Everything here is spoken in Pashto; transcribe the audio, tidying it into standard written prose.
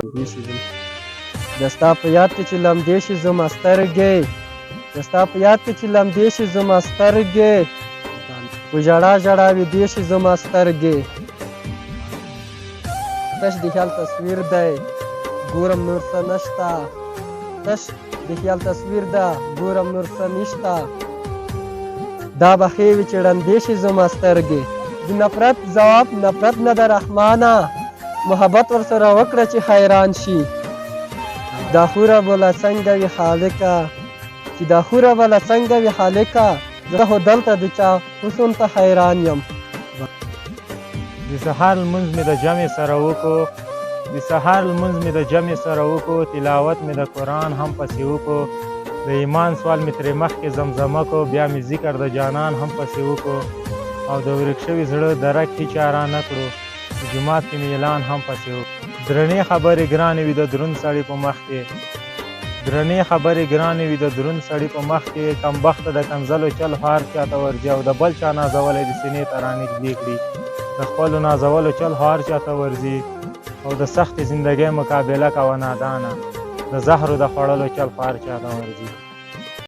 دې شي ځم د ستا په یاد کې چې لمدې شي زما سترګې د ستا په یاد کې چې لمدې شي زما سترګې په ژړا ژړا ویدې شي زما سترګې تش د خیال تصویر دی ګورم نور څه نشته تش د خیال تصویر ده ګورم نور څه نشته دا به ښې وي چې ړندې شي زما سترګې د نفرت ځواب نفرت نه ده رحمانه محبت ورسره وکړه چې حیران شي دا خوره به له څنګه وي خالقه چې دا خوره به له څنګه وي خالقه زه خو دلته د چا حسن ته حیران یم د سهار لمونځ مې د جمع سره وکړو د سهار لمونځ مې د جمع سره وکړو تلاوت مې د قرآن هم پسې وکړو د ایمان سوال مې ترې مخکې زمزمه کړو بیا مې ذکر د جانان هم پسې وکړو او د ورک شوي زړه درک هېچا را نه کړو په جومات کې مې اعلان هم پسې وکړو درنې خبرې ګرانې وي د دروند سړي په مخ کې درنې خبرې ګرانې وي د دروند سړي په مخ کې کمبخته د کنځلو چل هار چاته ورځي او د بل چا نازولی د سینې ته رانږدې کړي د خپلو نازولو چل هار چاته ورځي او د سختې زندګۍ مقابله کوه نادانه د زهرو د خوړلو چل هار چاته ورځي